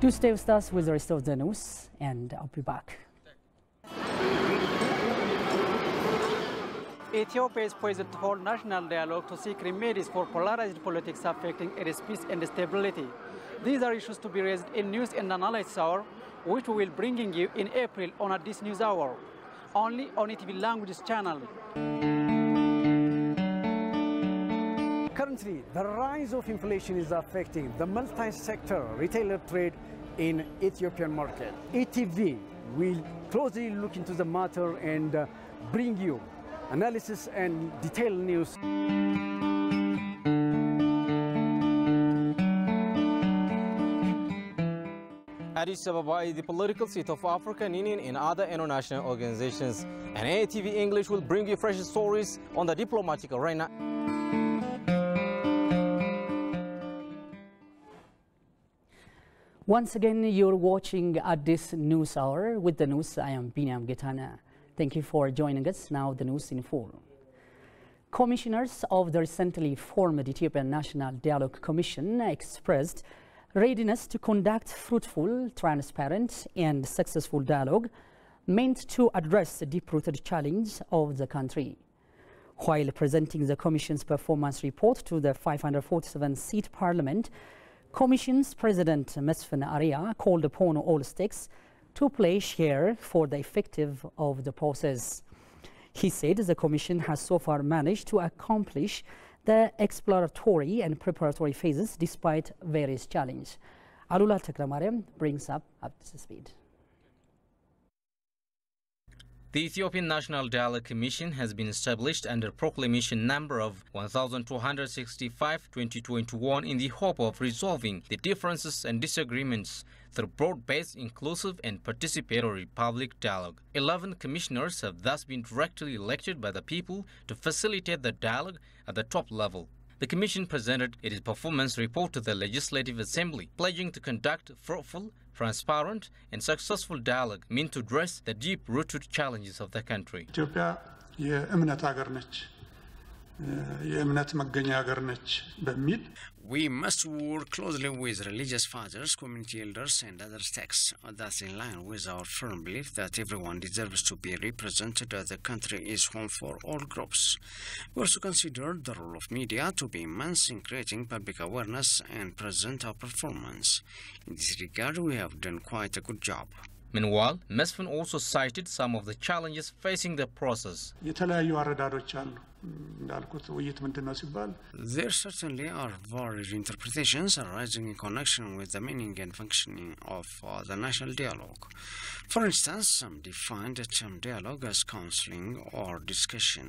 Do stay with us with the rest of the news, and I'll be back. Ethiopia is poised to hold national dialogue to seek remedies for polarized politics affecting its peace and stability. These are issues to be raised in News and Analysis Hour, which we will bringing you in April on this news hour, only on ETV Languages channel. Currently, the rise of inflation is affecting the multi-sector retailer trade in Ethiopian market. ETV will closely look into the matter and bring you analysis and detailed news. Addis Ababa is the political seat of African Union and other international organizations. And ATV English will bring you fresh stories on the diplomatic arena. Once again, you're watching at this news hour. With the news, I am Binyam Getana. Thank you for joining us. Now the news in full. Commissioners of the recently formed Ethiopian National Dialogue Commission expressed readiness to conduct fruitful, transparent and successful dialogue meant to address the deep-rooted challenge of the country. While presenting the Commission's performance report to the 547-seat Parliament, Commission's President Mesfin Aria called upon all stakes to play share for the effective of the process. He said the Commission has so far managed to accomplish the exploratory and preparatory phases despite various challenges. Alula Takramariam brings up to speed. The Ethiopian National Dialogue Commission has been established under proclamation number of 1265/2021 in the hope of resolving the differences and disagreements through broad-based, inclusive and participatory public dialogue. 11 commissioners have thus been directly elected by the people to facilitate the dialogue at the top level. The Commission presented its performance report to the Legislative Assembly, pledging to conduct fruitful, transparent and successful dialogue meant to address the deep-rooted challenges of the country. Ethiopia የእምነት ሀገር ነች የእምነት መገኛ ሀገር ነች በሚል We must work closely with religious fathers, community elders and other sects. That's in line with our firm belief that everyone deserves to be represented, that the country is home for all groups. We also consider the role of media to be immense in creating public awareness and present our performance. In this regard, we have done quite a good job. Meanwhile, Mesfin also cited some of the challenges facing the process. There certainly are varied interpretations arising in connection with the meaning and functioning of the national dialogue. For instance, some define the term dialogue as counseling or discussion,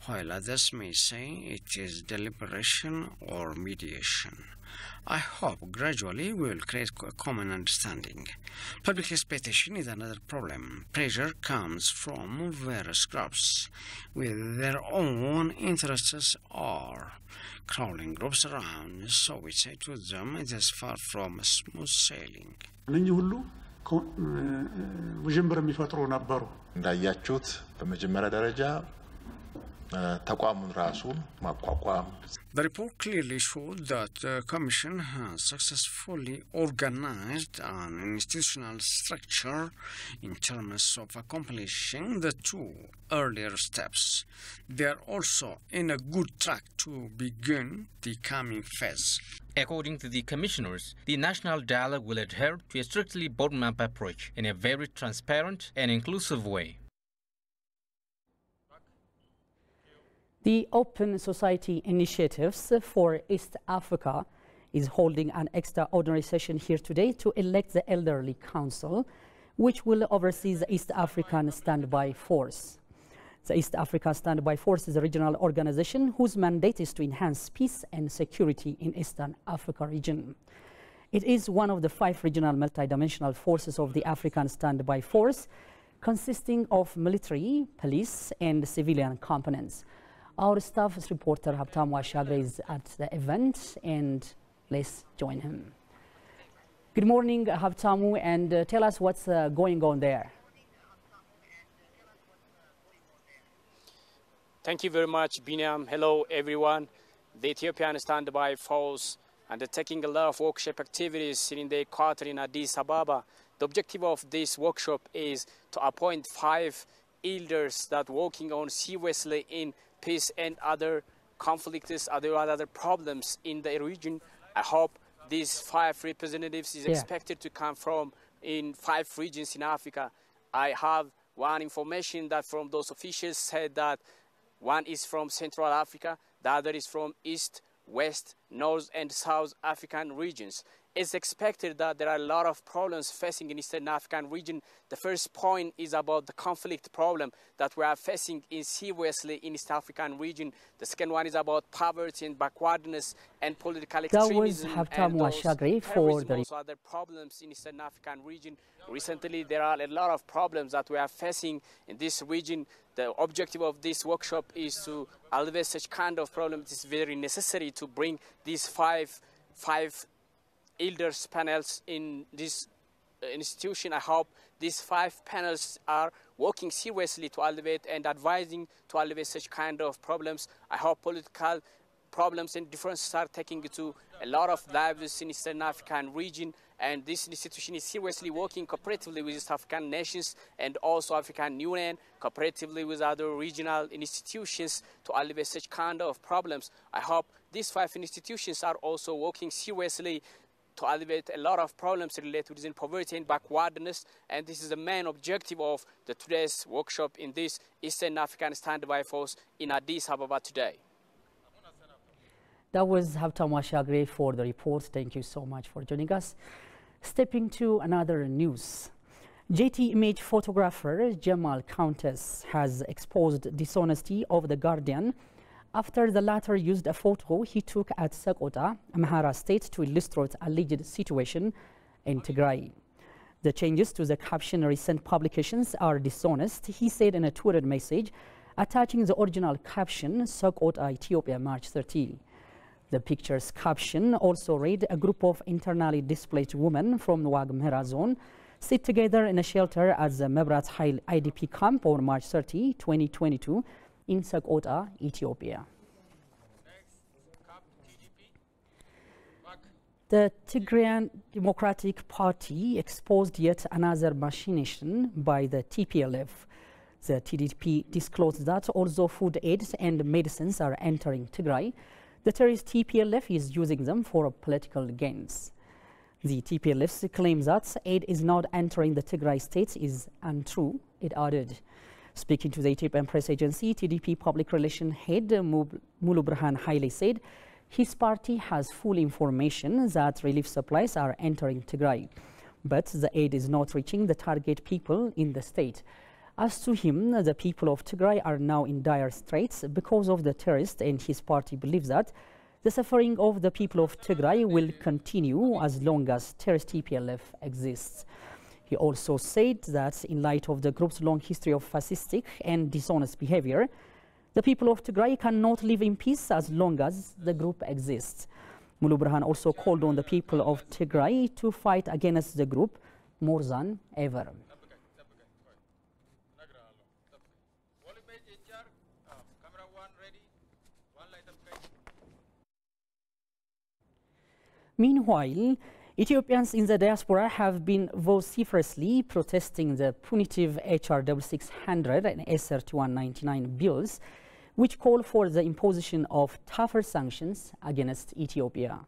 while others may say it is deliberation or mediation. I hope gradually we will create a common understanding. Public expectation is another problem. Pressure comes from various groups with their own interests or crawling groups around, so we say to them it is far from smooth sailing. እንዳያችሁት በመጀመሪያ ደረጃ ተቋሙን ራሱን ማቋቋም The report clearly showed that the Commission has successfully organized an institutional structure in terms of accomplishing the two earlier steps. They are also in a good track to begin the coming phase. According to the commissioners, the national dialogue will adhere to a strictly bottom-up approach in a very transparent and inclusive way. The Open Society Initiatives for East Africa is holding an extraordinary session here today to elect the Elderly Council, which will oversee the East African Standby Force. The East Africa Standby Force is a regional organization whose mandate is to enhance peace and security in Eastern Africa region. It is one of the 5 regional multidimensional forces of the African Standby Force, consisting of military, police and civilian components. Our staff's reporter Habtam Washagre is at the event, and let's join him. Good morning, Habtamu, and tell us what's going on there. Thank you very much, Binyam. Hello, everyone. The Ethiopian Standby Force undertaking a lot of workshop activities in the quarter in Addis Ababa. The objective of this workshop is to appoint 5 elders that working on seriously in peace and other conflicts, other problems in the region. I hope these 5 representatives is expected to come from in 5 regions in Africa. I have one information that from those officials said that one is from Central Africa, the other is from East, West, North and South African regions. It's expected that there are a lot of problems facing in Eastern African region. The first point is about the conflict problem that we are facing seriously in East African region. The second one is about poverty and backwardness and political extremism. That was Shagri for the also other problems in Eastern African region. Recently, there are a lot of problems that we are facing in this region. The objective of this workshop is to alleviate such kind of problems. It is very necessary to bring these five elders panels in this institution. I hope these 5 panels are working seriously to alleviate and advising to alleviate such kind of problems. I hope political problems and differences are taking to a lot of lives in Eastern African region, and this institution is seriously working cooperatively with East African nations and also African Union, cooperatively with other regional institutions to alleviate such kind of problems. I hope these 5 institutions are also working seriously to alleviate a lot of problems related with poverty and backwardness, and this is the main objective of today's workshop in this Eastern African Standby Force in Addis Ababa today. That was Habtam Washagre for the report. Thank you so much for joining us. Stepping to another news. JT image photographer Jamal Countess has exposed dishonesty of the Guardian after the latter used a photo he took at Sakota, Amhara state, to illustrate alleged situation in Tigray. The changes to the caption recent publications are dishonest, he said in a tweeted message attaching the original caption, Sakota, Ethiopia, March 30. The picture's caption also read, a group of internally displaced women from Wag Mhera zone sit together in a shelter at the Mebrat Hail IDP camp on March 30, 2022 in Sakota, Ethiopia. The Tigrayan Democratic Party exposed yet another machination by the TPLF. The TDP disclosed that although food aid and medicines are entering Tigray, the terrorist TPLF is using them for political gains. The TPLF claims that aid is not entering the Tigray state is untrue, it added. Speaking to the Ethiopian press agency, TDP public relations head Mulubrhan Haile said his party has full information that relief supplies are entering Tigray, but the aid is not reaching the target people in the state. As to him, the people of Tigray are now in dire straits because of the terrorists, and his party believes that the suffering of the people of Tigray will continue as long as terrorist TPLF exists. He also said that in light of the group's long history of fascistic and dishonest behavior, the people of Tigray cannot live in peace as long as the group exists. Mulubrhan also called on the people of Tigray to fight against the group more than ever. Meanwhile, Ethiopians in the diaspora have been vociferously protesting the punitive HR 6600 and SR 2199 bills, which call for the imposition of tougher sanctions against Ethiopia,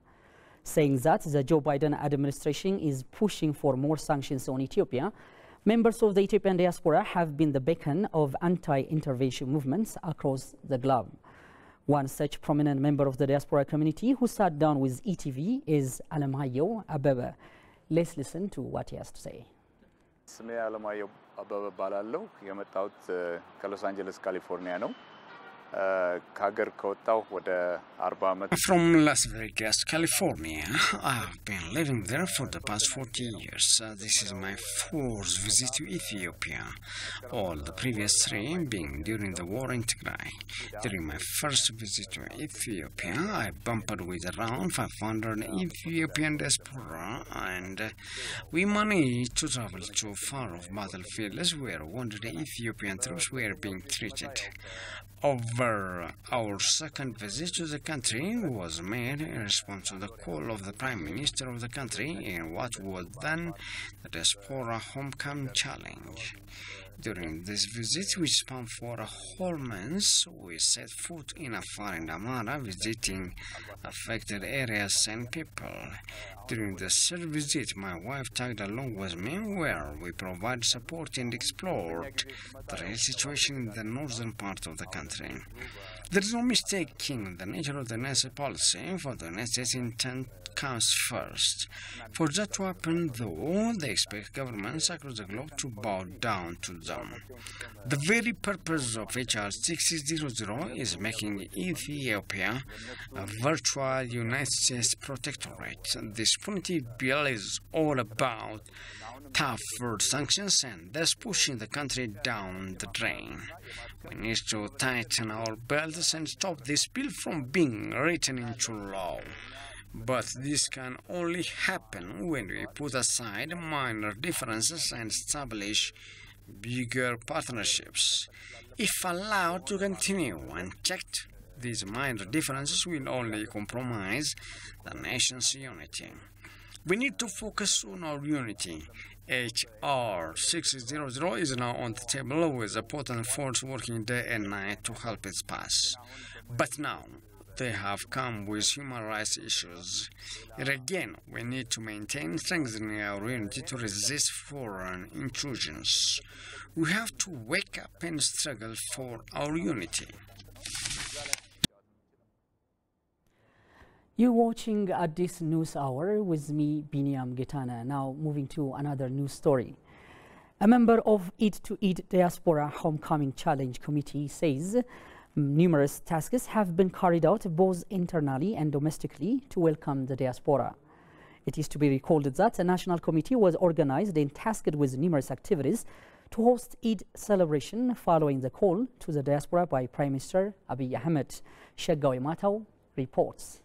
saying that the Joe Biden administration is pushing for more sanctions on Ethiopia. Members of the Ethiopian diaspora have been the beacon of anti-intervention movements across the globe. One such prominent member of the diaspora community who sat down with ETV is Alemayo Abebe. Let's listen to what he has to say. ስሜ አለማየሁ አበበ እባላለሁ። የመጣሁት ከሎስ አንጀለስ ካሊፎርኒያ ነው። ከሀገር ከወጣሁ ወደ 40 ዓመት From Las Vegas, California. I've been living there for the past 40 years. This is my 4th visit to Ethiopia, all the previous 3 being during the war in Tigray. During my first visit to Ethiopia, I bumped with around 500 Ethiopian diaspora, and we managed to travel to far-off battlefields where wounded Ethiopian troops were being treated. Over However, our second visit to the country was made in response to the call of the Prime Minister of the country in what was then the Diaspora Homecoming Challenge. During this visit, which spanned for a whole month, we set foot in Afar and Amara, visiting affected areas and people. During the third visit, my wife tagged along with me, where we provided support and explored the real situation in the northern part of the country. There is no mistaking the nature of the necessary policy, for the United States intent comes first. For that to happen, though, they expect governments across the globe to bow down to them. The very purpose of HR 6600 is making Ethiopia a virtual United States protectorate. This punitive bill is all about tougher sanctions and thus pushing the country down the drain. We need to tighten our belts and stop this bill from being written into law. But this can only happen when we put aside minor differences and establish bigger partnerships. If allowed to continue unchecked, these minor differences will only compromise the nation's unity. We need to focus on our unity. HR 600 is now on the table with a potent force working day and night to help it pass. But now, they have come with human rights issues. Yet again, we need to maintain strengthening our unity to resist foreign intrusions. We have to wake up and struggle for our unity. You're watching at this news hour with me, Biniam Getana. Now moving to another news story. A member of Eid Diaspora Homecoming Challenge Committee says numerous tasks have been carried out both internally and domestically to welcome the diaspora. It is to be recalled that a national committee was organized and tasked with numerous activities to host Eid celebration following the call to the diaspora by Prime Minister Abiy Ahmed. Shagawi Matau reports.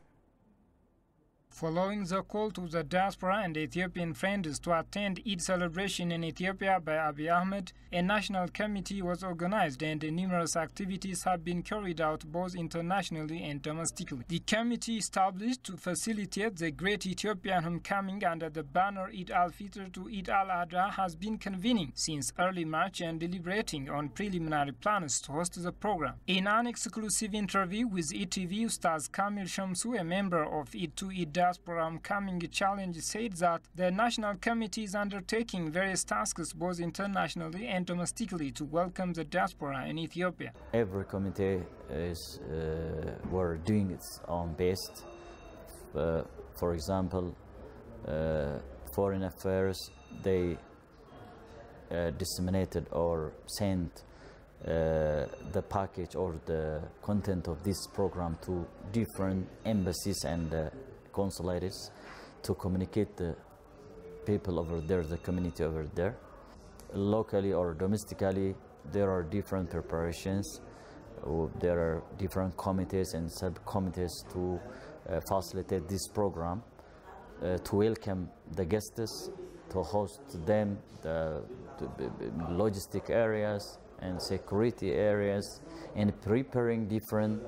Following the call to the diaspora and Ethiopian friends to attend Eid celebration in Ethiopia by Abiy Ahmed, a national committee was organized and numerous activities have been carried out both internationally and domestically. The committee established to facilitate the Great Ethiopian Homecoming under the banner Eid al-Fitr to Eid al-Adha has been convening since early March and deliberating on preliminary plans to host the program. In an exclusive interview with ETV, Ustaz Kamil Shamsu, a member of Eid to Eid Diaspora Homecoming Challenge, said that the National Committee is undertaking various tasks both internationally and domestically to welcome the diaspora in Ethiopia. Every committee is were doing its own best. For example, Foreign Affairs, they disseminated or sent the package or the content of this program to different embassies and consulates to communicate the people over there, the community over there. Locally or domestically, there are different preparations. There are different committees and subcommittees to facilitate this program, to welcome the guests, to host them, the logistic areas and security areas, and preparing different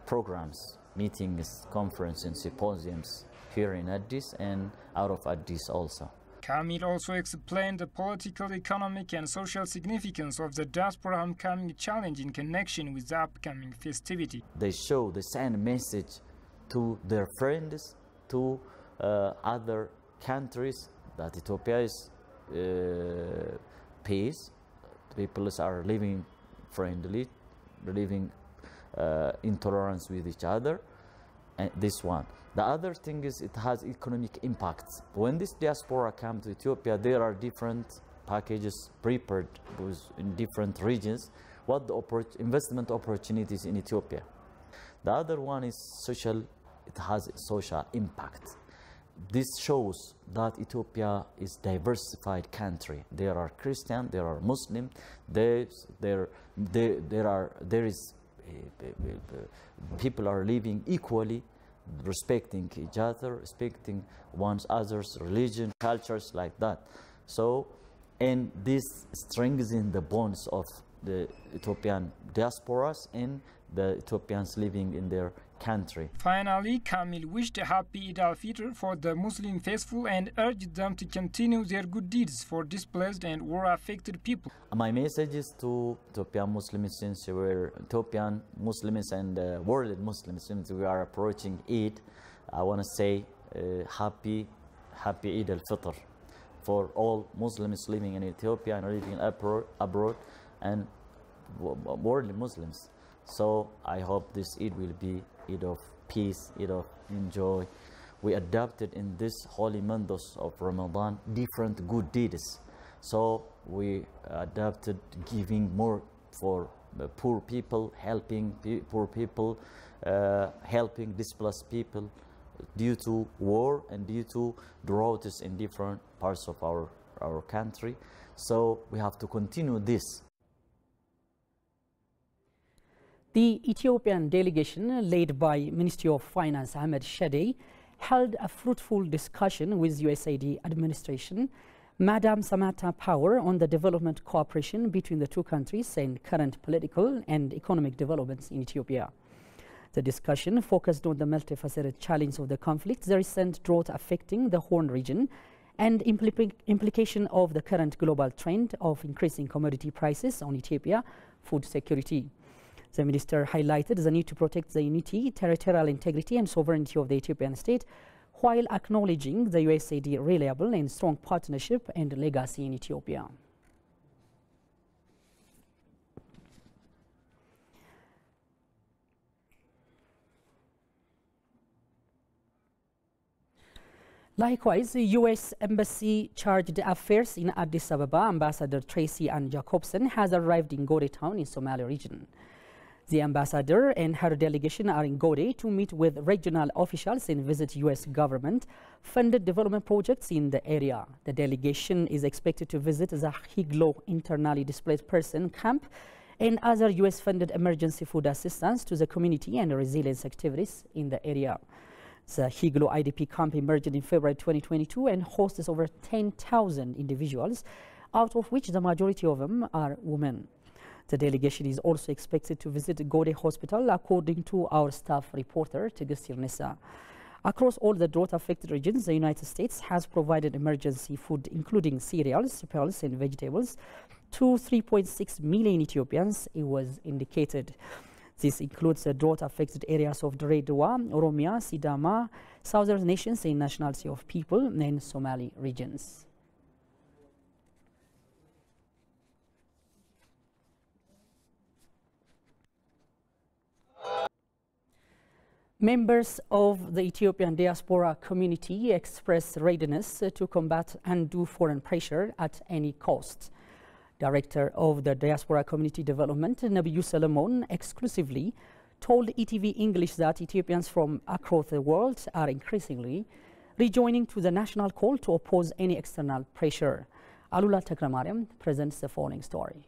programs, meetings, conferences, and symposiums here in Addis and out of Addis also. Kamil also explained the political, economic, and social significance of the Diaspora Homecoming Challenge in connection with the upcoming festivity. They send a message to their friends, to other countries, that Ethiopia is peace. People are living friendly, living in tolerance with each other, and this one. The other thing is it has economic impacts. When this diaspora comes to Ethiopia, there are different packages prepared in different regions, what the investment opportunities in Ethiopia. The other one is social, it has social impact. This shows that Ethiopia is a diversified country. There are Christian, there are Muslim, people are living equally, respecting each other, respecting one's other's religion, cultures like that. So, and this strengthens the bonds of the Ethiopian diasporas and the Ethiopians living in their country. Finally, Kamil wished a happy Eid al-Fitr for the Muslim faithful and urged them to continue their good deeds for displaced and war-affected people. My message is to Ethiopian Muslims, since we're Ethiopian Muslims and world Muslims, since we are approaching Eid, I want to say happy Eid al-Fitr for all Muslims living in Ethiopia and living abroad and world Muslims. So I hope this Eid will be Eid of peace, Eid of joy. We adopted in this holy months of Ramadan different good deeds. So we adopted giving more for poor people, helping poor people, helping displaced people due to war and due to droughts in different parts of our country. So we have to continue this. The Ethiopian delegation, led by Ministry of Finance Ahmed Shadeh, held a fruitful discussion with USAID administration, Madam Samantha Power, on the development cooperation between the two countries and current political and economic developments in Ethiopia. The discussion focused on the multifaceted challenge of the conflict, the recent drought affecting the Horn region, and implication of the current global trend of increasing commodity prices on Ethiopia food security. The minister highlighted the need to protect the unity, territorial integrity and sovereignty of the Ethiopian state, while acknowledging the USAID reliable and strong partnership and legacy in Ethiopia. Likewise, the U.S. Embassy Charged Affairs in Addis Ababa, Ambassador Tracy Ann Jacobson, has arrived in Gode town in Somali region. The ambassador and her delegation are in Gode to meet with regional officials and visit U.S. government-funded development projects in the area. The delegation is expected to visit the Higlo internally displaced person camp and other U.S.-funded emergency food assistance to the community and resilience activities in the area. The Higlo IDP camp emerged in February 2022 and hosts over 10,000 individuals, out of which the majority of them are women. The delegation is also expected to visit Gode Hospital, according to our staff reporter, Tigist Nisa. Across all the drought-affected regions, the United States has provided emergency food, including cereals, pulses, and vegetables, to 3.6 million Ethiopians, it was indicated. This includes the drought-affected areas of Dredwa, Oromia, Sidama, Southern Nations and Nationality of People, and Somali regions. Members of the Ethiopian diaspora community express readiness to combat undue foreign pressure at any cost. Director of the Diaspora Community Development, Nabiyu Solomon, exclusively told ETV English that Ethiopians from across the world are increasingly rejoining to the national call to oppose any external pressure. Alula Takramariam presents the following story.